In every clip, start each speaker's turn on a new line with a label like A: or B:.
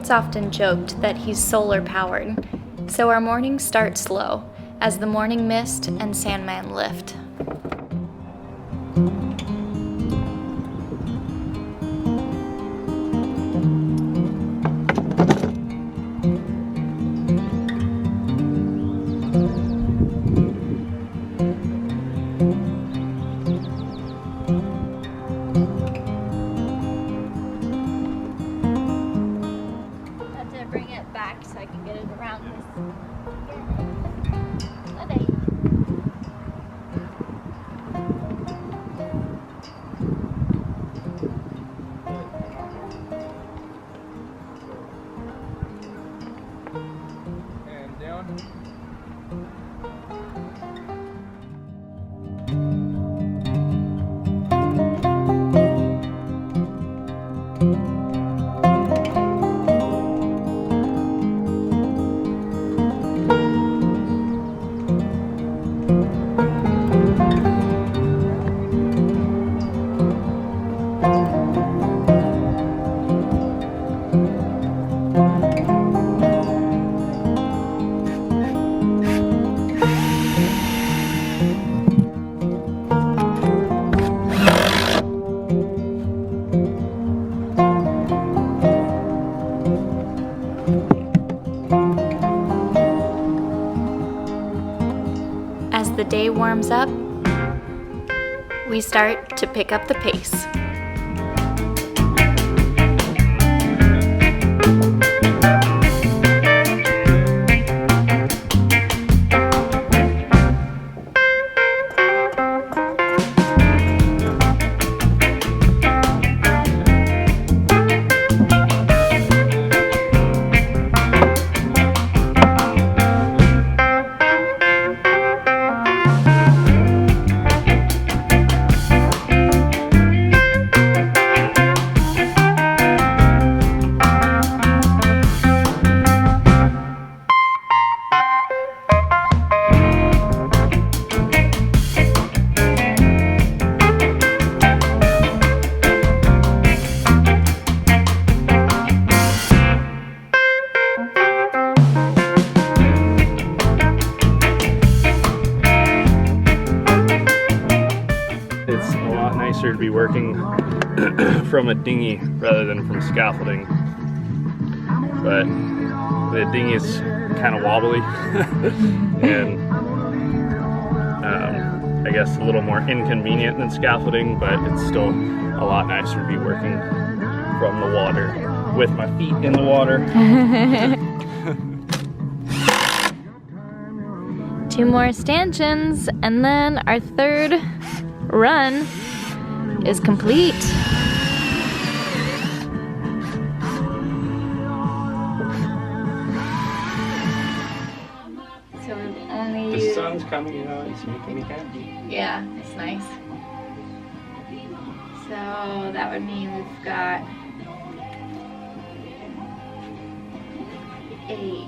A: It's often joked that he's solar powered, so our mornings start slow as the morning mist and Sandman lift.
B: Bring it back so I can get it around this.
C: And down.
A: As the day warms up, we start to pick up the pace.
C: It's a lot nicer to be working from a dinghy rather than from scaffolding. But the dinghy is kind of wobbly and I guess a little more inconvenient than scaffolding, but it's still a lot nicer to be working from the water with my feet in the water.
A: 2 more stanchions, and then our third run is complete. So we've only
C: The sun's coming out, it's making me happy.
A: Yeah, it's nice. So that would mean we've got 8.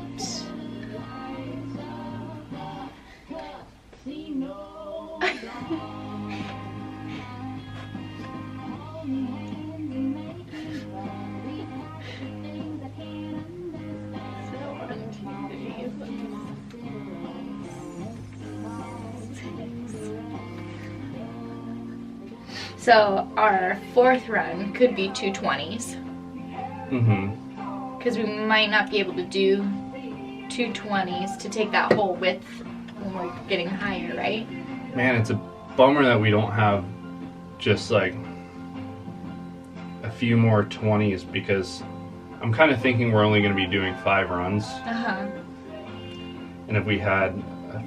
A: So our 4th run could be 2 20s. Because we might not be able to do 2 20s to take that whole width when we're getting higher, right?
C: Man, it's a bummer that we don't have just like a few more 20s, because I'm kind of thinking we're only going to be doing 5 runs. And if we had a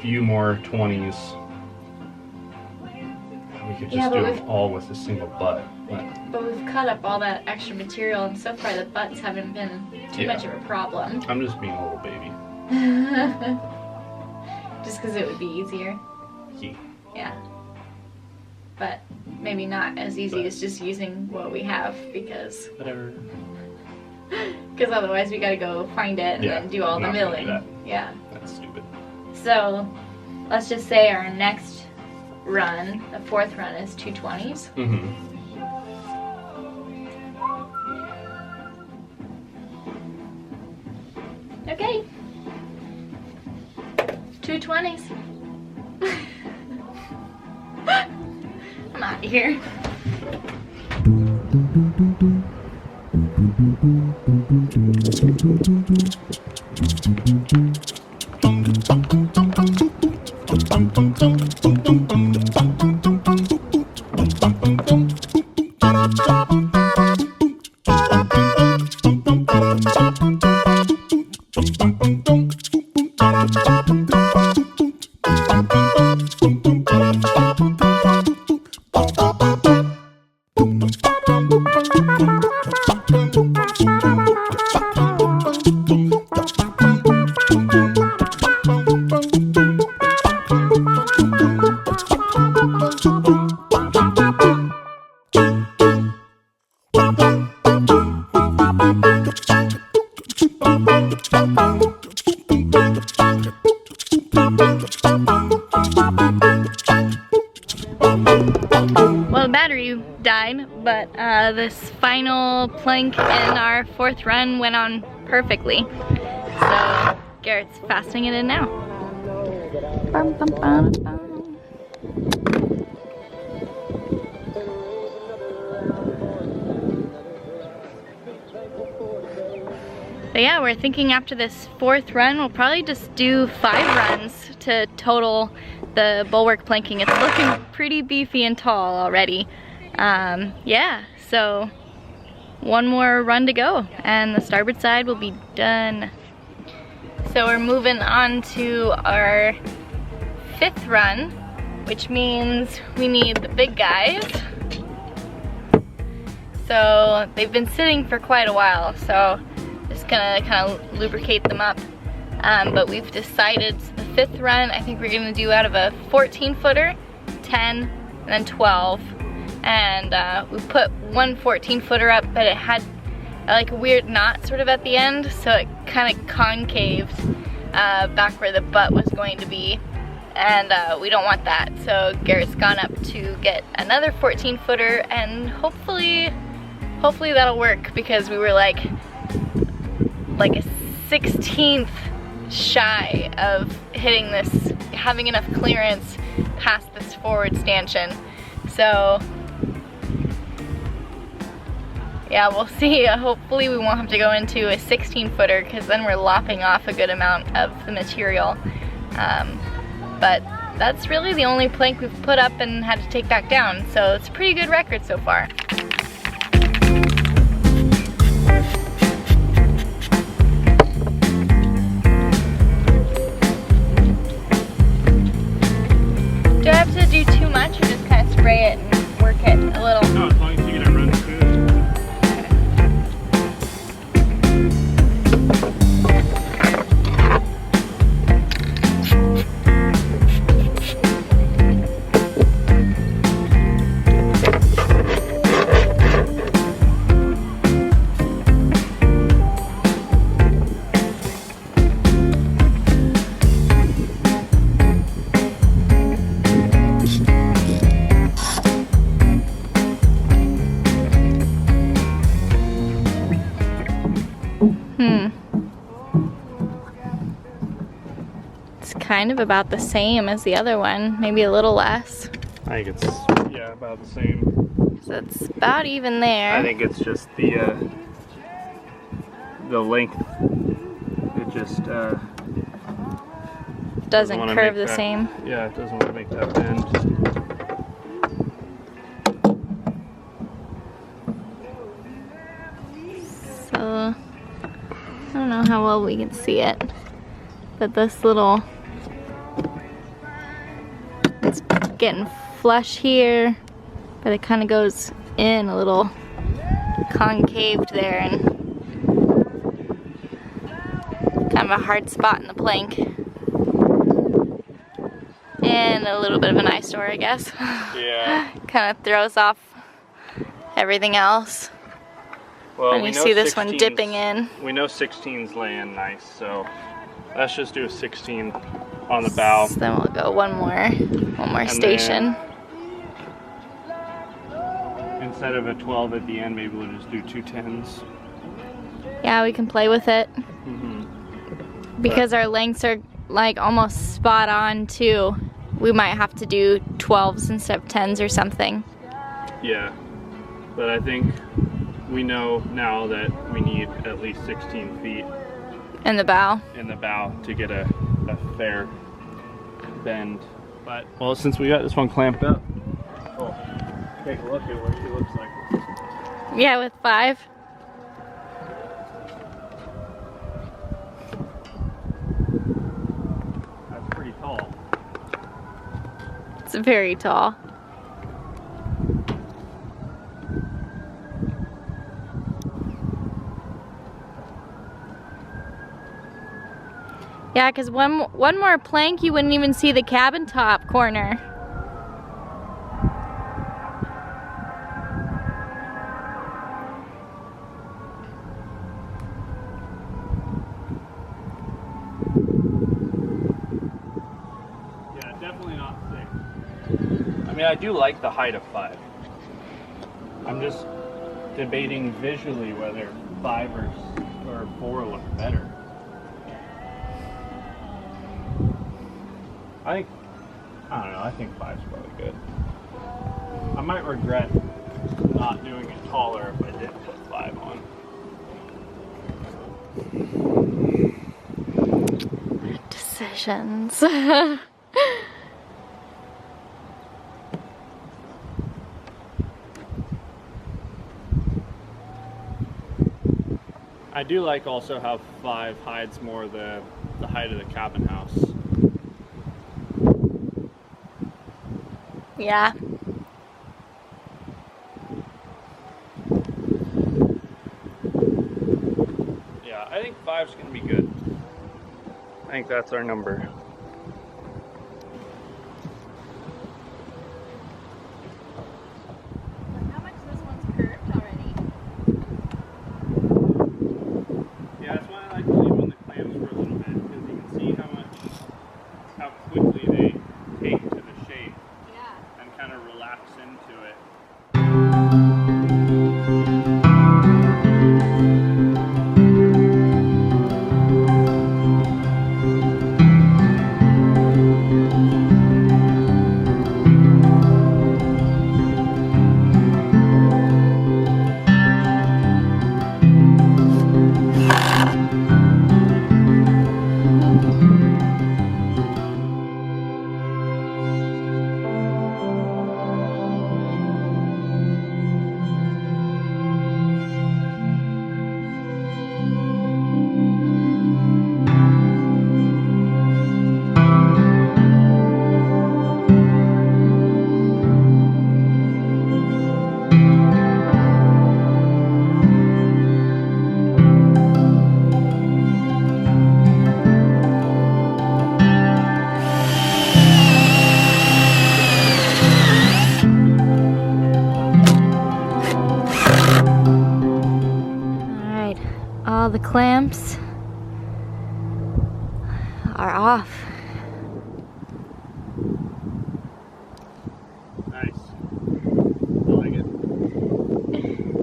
C: few more 20s, we could just do it all with a single butt.
A: But we've cut up all that extra material, and so far the butts haven't been too much of a problem.
C: I'm just being a little baby.
A: Just because it would be easier. Yeah. But maybe not as easy as just using what we have, because
C: whatever.
A: Because otherwise we gotta go find it and then do all the milling. Yeah.
C: That's stupid.
A: So let's just say our next run, the 4th run, is 2 20s. Okay. 2 20s. I'm out of here. Well, the battery died, but this final plank in our 4th run went on perfectly. So Garrett's fastening it in now. Bum, bum, bum, bum. But yeah, we're thinking after this 4th run, we'll probably just do 5 runs to total the bulwark planking. It's looking pretty beefy and tall already. Yeah, so 1 more run to go and the starboard side will be done. So we're moving on to our 5th run, which means we need the big guys. So they've been sitting for quite a while, so just gonna kind of lubricate them up. But we've decided the 5th run, I think we're gonna do out of a 14-footer, 10, and then 12. And we put one 14-footer up, but it had like a weird knot sort of at the end, so it kind of concaved back where the butt was going to be. And we don't want that, so Garrett's gone up to get another 14-footer, and hopefully that'll work, because we were like a 16th shy of hitting this, having enough clearance past this forward stanchion. So yeah, we'll see. Hopefully we won't have to go into a 16-footer, because then we're lopping off a good amount of the material. But that's really the only plank we've put up and had to take back down, so it's a pretty good record so far. Do I have to do too much, or just kind of spray it and work it a little?
C: No, as long as you get it running smooth.
A: It's kind of about the same as the other one, maybe a little less.
C: I think it's, yeah, about the same.
A: So it's about even there.
C: I think it's just the length. It just
A: doesn't
C: wanna
A: curve
C: make
A: the
C: that,
A: same.
C: Yeah, it doesn't want to make that bend.
A: So I don't know how well we can see it, but this little, it's getting flush here, but it kind of goes in a little concaved there, and kind of a hard spot in the plank. And a little bit of an eyesore, I guess.
C: Yeah.
A: Kind of throws off everything else.
C: Well,
A: And
C: we
A: you
C: know
A: see this one
C: 16's
A: dipping in.
C: We know 16's laying nice, so let's just do a 16 on the bow.
A: So then we'll go one more
C: And
A: station.
C: Instead of a 12 at the end, maybe we'll just do 2 10s.
A: Yeah, we can play with it.
C: Mm-hmm.
A: Because our lengths are like almost spot on too. We might have to do 12s instead of 10s or something.
C: Yeah, but I think we know now that we need at least 16 feet
A: In the bow.
C: in the bow to get a fair bend. But, well, since we got this one clamped up, oh, take a look at what she looks like.
A: Yeah, with 5.
C: That's pretty tall.
A: It's very tall. Yeah, because one more plank, you wouldn't even see the cabin top corner.
C: Yeah, definitely not 6. I mean, I do like the height of 5. I'm just debating visually whether 5 or 4 look better. I don't know, I think 5's probably good. I might regret not doing it taller if I did put 5 on.
A: Decisions.
C: I do like also how 5 hides more the height of the cabin house.
A: Yeah.
C: Yeah, I think 5's gonna be good. I think that's our number.
B: How much this one's curved already?
C: Yeah, that's why I like to leave on the clams for a little bit, because you can see how quickly they take to the shape
B: Yeah.
C: and kind of relax into it.
A: Alright, all the clamps are off.
C: Nice. I like it.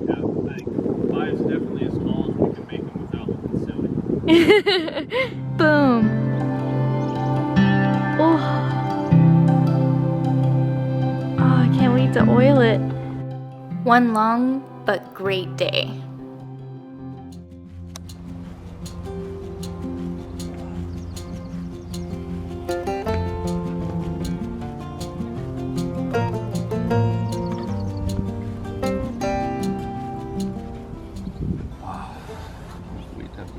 C: Yeah, I think 5's definitely as tall as we can make them without looking silly.
A: Boom. Oh. Oh, I can't wait to oil it. One long but great day.
C: Wait to have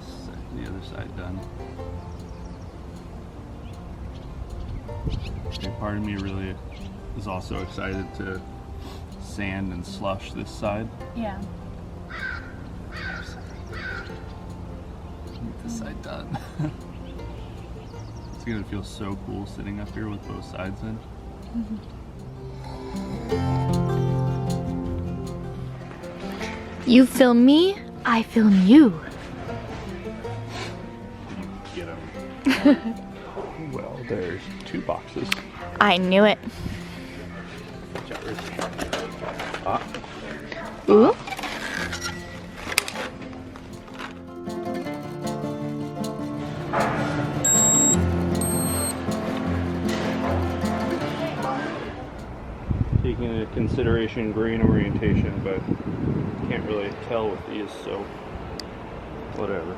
C: the other side done. Okay, part of me really is also excited to sand and slush this side.
A: Yeah.
C: Get this side done. It's gonna feel so cool sitting up here with both sides in.
A: You film me, I film you.
C: Get them. Well, there's 2 boxes.
A: I knew it.
C: Ah.
A: Ooh.
C: consideration grain orientation, but can't really tell with these, so whatever.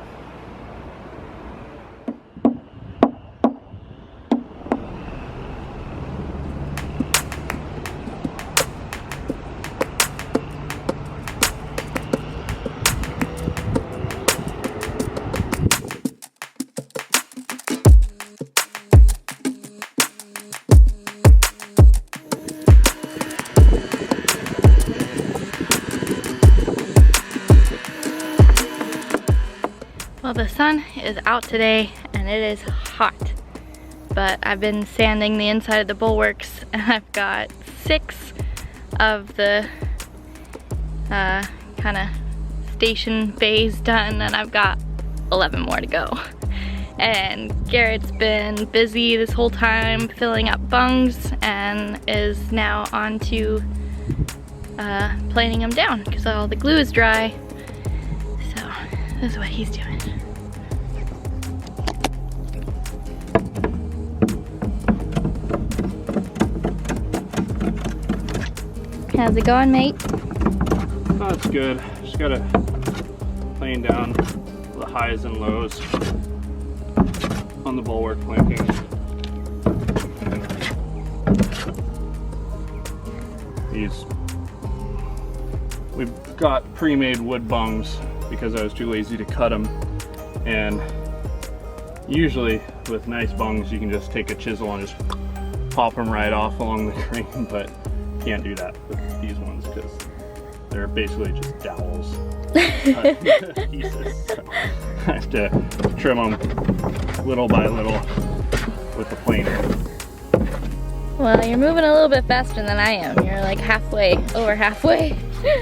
A: Well, the sun is out today and it is hot, but I've been sanding the inside of the bulwarks and I've got 6 of the kind of station bays done, and I've got 11 more to go. And Garrett's been busy this whole time filling up bungs and is now on to planing them down because all the glue is dry. So this is what he's doing. How's it going, mate?
C: Oh, it's good. Just gotta plane down the highs and lows on the bulwark planking. We've got pre-made wood bungs because I was too lazy to cut them, and usually with nice bungs you can just take a chisel and just pop them right off along the grain, but can't do that with these ones because they're basically just dowels pieces. So I have to trim them little by little with the planer.
A: Well, you're moving a little bit faster than I am. You're like halfway, over halfway. So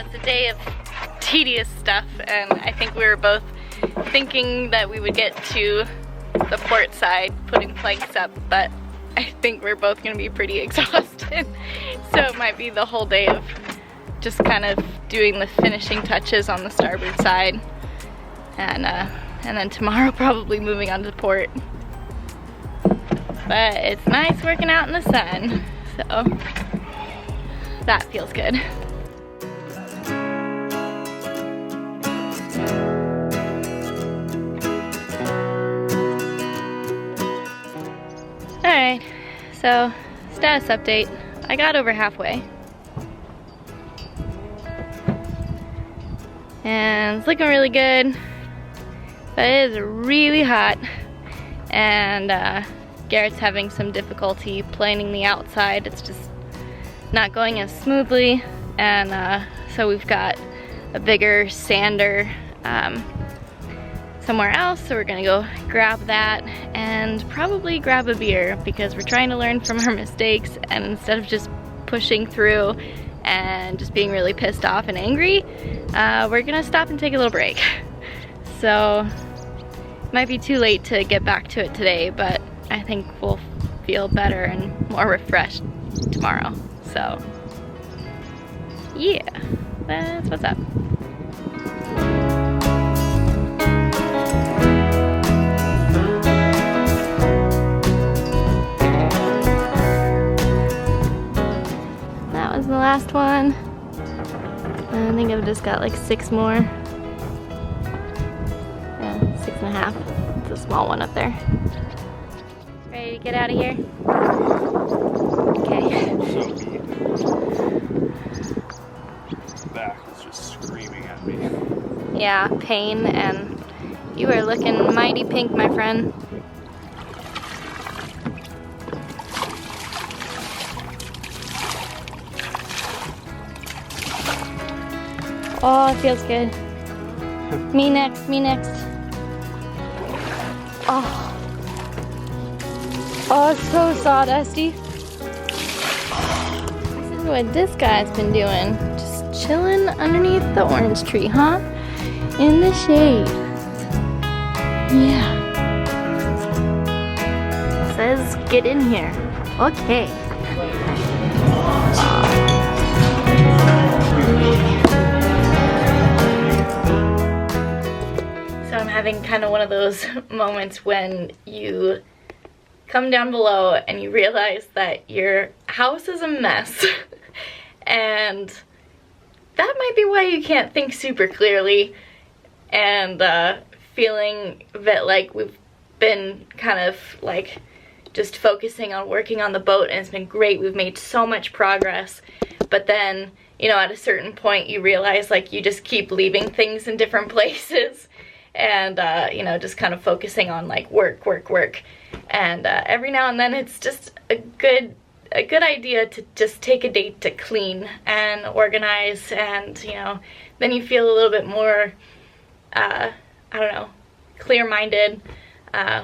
A: it's a day of tedious stuff, and I think we were both thinking that we would get to the port side putting planks up, but I think we're both gonna be pretty exhausted. So it might be the whole day of just kind of doing the finishing touches on the starboard side, and then tomorrow probably moving on to the port. But it's nice working out in the sun, so that feels good. Alright, so status update. I got over halfway. And it's looking really good, but it is really hot, and Garrett's having some difficulty planing the outside. It's just not going as smoothly, and so we've got a bigger sander somewhere else, so we're gonna go grab that and probably grab a beer because we're trying to learn from our mistakes, and instead of just pushing through and just being really pissed off and angry, we're gonna stop and take a little break. So it might be too late to get back to it today, but I think we'll feel better and more refreshed tomorrow. So yeah, that's what's up. That was the last one. I think I've just got like 6 more. Yeah, 6.5. It's a small one up there. Ready to get out of here? Okay.
C: Back is just screaming at me.
A: Yeah, pain, and you are looking mighty pink, my friend. Oh, it feels good. Me next, me next. Oh. Oh, it's so sawdusty. This is what this guy's been doing. Just chilling underneath the orange tree, huh? In the shade. Yeah. It says get in here. Okay. So I'm having kind of one of those moments when you come down below and you realize that your house is a mess. And that might be why you can't think super clearly, and feeling that like we've been kind of like just focusing on working on the boat, and it's been great. We've made so much progress, but then, you know, at a certain point you realize like you just keep leaving things in different places, and you know, just kind of focusing on like work. And every now and then it's just a good idea to just take a day to clean and organize, and you know, then you feel a little bit more I don't know, clear-minded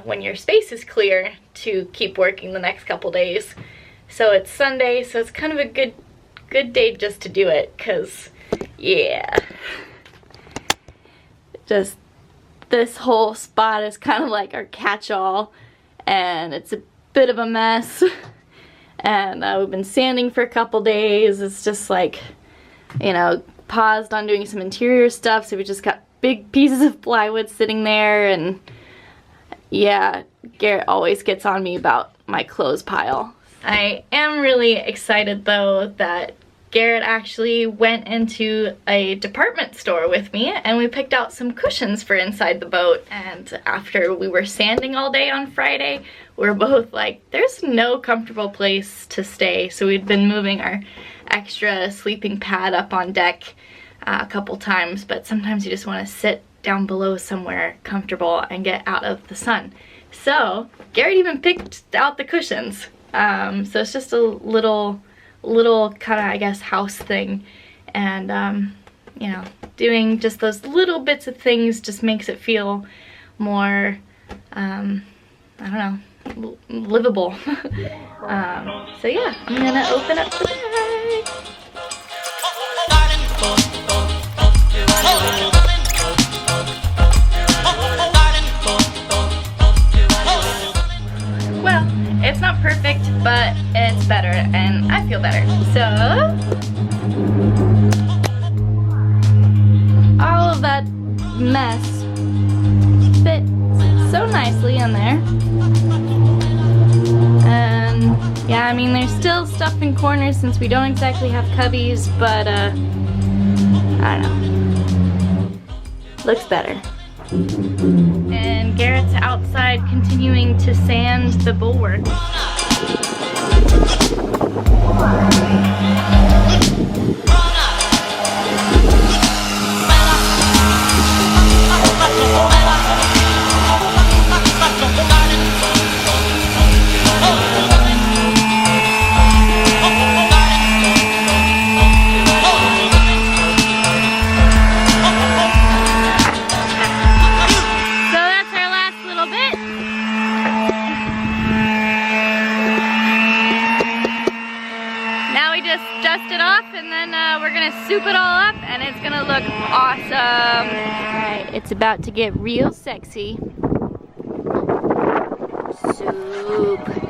A: when your space is clear to keep working the next couple days. So it's Sunday, so it's kind of a good day just to do it, because yeah, just this whole spot is kind of like our catch-all, and it's a bit of a mess. And we've been sanding for a couple days. It's just like, you know, paused on doing some interior stuff, so we just got big pieces of plywood sitting there. And yeah, Garrett always gets on me about my clothes pile. I am really excited though that Garrett actually went into a department store with me, and we picked out some cushions for inside the boat. And after we were sanding all day on Friday, we were both like, there's no comfortable place to stay. So we'd been moving our extra sleeping pad up on deck a couple times, but sometimes you just want to sit down below somewhere comfortable and get out of the sun. So Garrett even picked out the cushions. So it's just a little kind of, I guess, house thing, and you know, doing just those little bits of things just makes it feel more I don't know, livable. So yeah, I'm gonna open up the bag. Well, it's not perfect, but it's better, and I feel better. So, all of that mess fit so nicely in there. And yeah, I mean, there's still stuff in corners since we don't exactly have cubbies, but I don't know. Looks better. And Garrett's outside continuing to sand the bulwark. Dust it off, and then we're gonna soup it all up, and it's gonna look awesome. Alright, it's about to get real sexy. Soup.